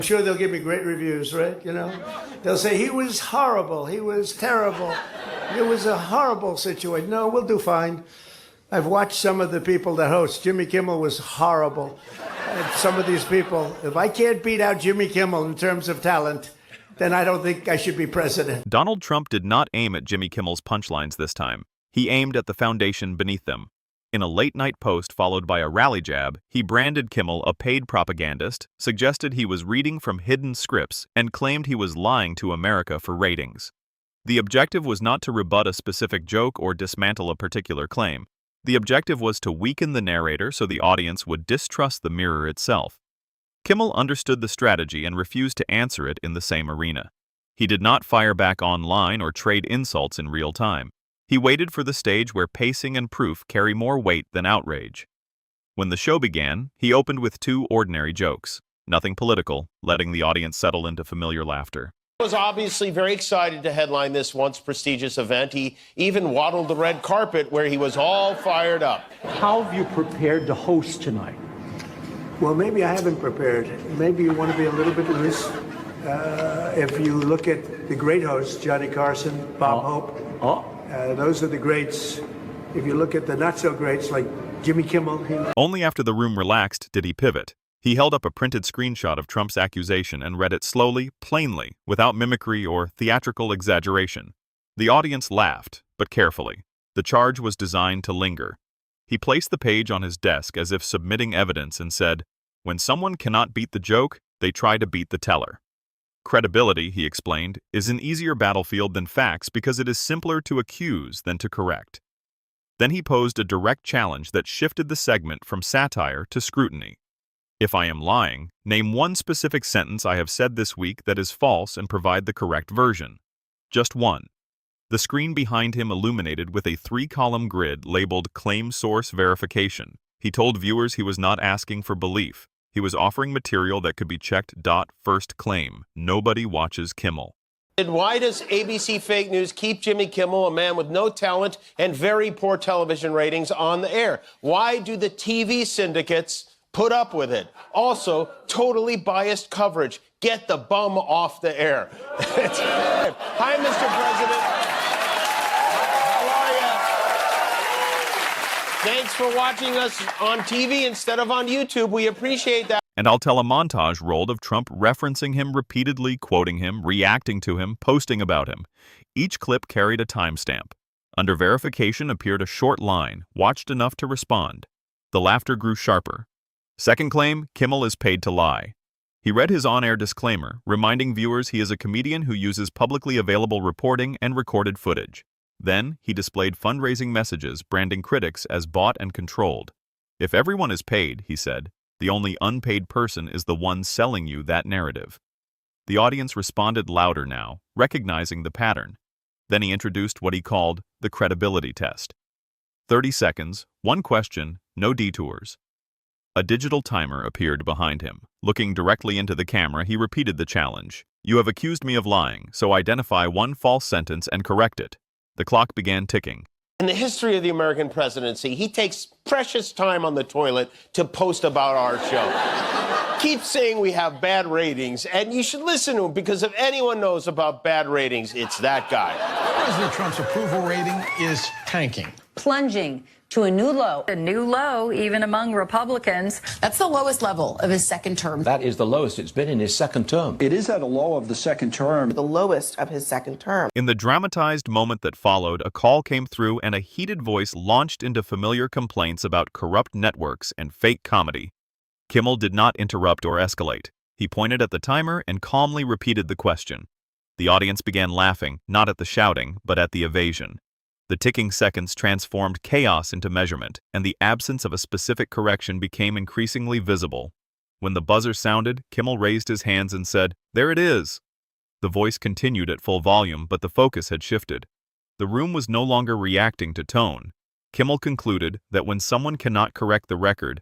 I'm sure they'll give me great reviews, right? You know, they'll say he was horrible, he was terrible, it was a horrible situation. No, we'll do fine. I've watched some of the people that host. Jimmy Kimmel was horrible. And some of these people, if I can't beat out Jimmy Kimmel in terms of talent, then I don't think I should be president. Donald Trump did not aim at Jimmy Kimmel's punchlines this time. He aimed at the foundation beneath them. In a late-night post followed by a rally jab, he branded Kimmel a paid propagandist, suggested he was reading from hidden scripts, and claimed he was lying to America for ratings. The objective was not to rebut a specific joke or dismantle a particular claim. The objective was to weaken the narrator so the audience would distrust the mirror itself. Kimmel understood the strategy and refused to answer it in the same arena. He did not fire back online or trade insults in real time. He waited for the stage where pacing and proof carry more weight than outrage. When the show began, he opened with two ordinary jokes. Nothing political, letting the audience settle into familiar laughter. He was obviously very excited to headline this once prestigious event. He even waddled the red carpet where he was all fired up. How have you prepared to host tonight? Well, maybe I haven't prepared. Maybe you want to be a little bit loose. If you look at the great hosts, Johnny Carson, Bob Hope, those are the greats. If you look at the not-so-greats like Jimmy Kimmel. Only after the room relaxed did he pivot. He held up a printed screenshot of Trump's accusation and read it slowly, plainly, without mimicry or theatrical exaggeration. The audience laughed, but carefully. The charge was designed to linger. He placed the page on his desk as if submitting evidence and said, "When someone cannot beat the joke, they try to beat the teller." Credibility, he explained, is an easier battlefield than facts because it is simpler to accuse than to correct. Then he posed a direct challenge that shifted the segment from satire to scrutiny. If I am lying, name one specific sentence I have said this week that is false and provide the correct version. Just one. The screen behind him illuminated with a 3-column grid labeled Claim Source Verification. He told viewers he was not asking for belief. He was offering material that could be checked. First claim: nobody watches Kimmel. And why does ABC Fake News keep Jimmy Kimmel, a man with no talent and very poor television ratings, on the air? Why do the TV syndicates put up with it? Also, totally biased coverage. Get the bum off the air. Hi, Mr. President. Thanks for watching us on TV instead of on YouTube. We appreciate that. And I'll tell a montage rolled of Trump referencing him repeatedly, quoting him, reacting to him, posting about him. Each clip carried a timestamp. Under verification appeared a short line, watched enough to respond. The laughter grew sharper. Second claim: Kimmel is paid to lie. He read his on-air disclaimer, reminding viewers he is a comedian who uses publicly available reporting and recorded footage. Then, he displayed fundraising messages, branding critics as bought and controlled. If everyone is paid, he said, the only unpaid person is the one selling you that narrative. The audience responded louder now, recognizing the pattern. Then he introduced what he called the credibility test. 30 seconds, one question, no detours. A digital timer appeared behind him. Looking directly into the camera, he repeated the challenge. You have accused me of lying, so identify one false sentence and correct it. The clock began ticking. In the history of the American presidency, he takes precious time on the toilet to post about our show. Keeps saying we have bad ratings, and you should listen to him because if anyone knows about bad ratings, it's that guy. President Trump's approval rating is tanking. Plunging to a new low. A new low, even among Republicans. That's the lowest level of his second term. That is the lowest it's been in his second term. It is at a low of the second term. The lowest of his second term. In the dramatized moment that followed, a call came through and a heated voice launched into familiar complaints about corrupt networks and fake comedy. Kimmel did not interrupt or escalate. He pointed at the timer and calmly repeated the question. The audience began laughing, not at the shouting, but at the evasion. The ticking seconds transformed chaos into measurement, and the absence of a specific correction became increasingly visible. When the buzzer sounded, Kimmel raised his hands and said, "There it is!" The voice continued at full volume, but the focus had shifted. The room was no longer reacting to tone. Kimmel concluded that when someone cannot correct the record,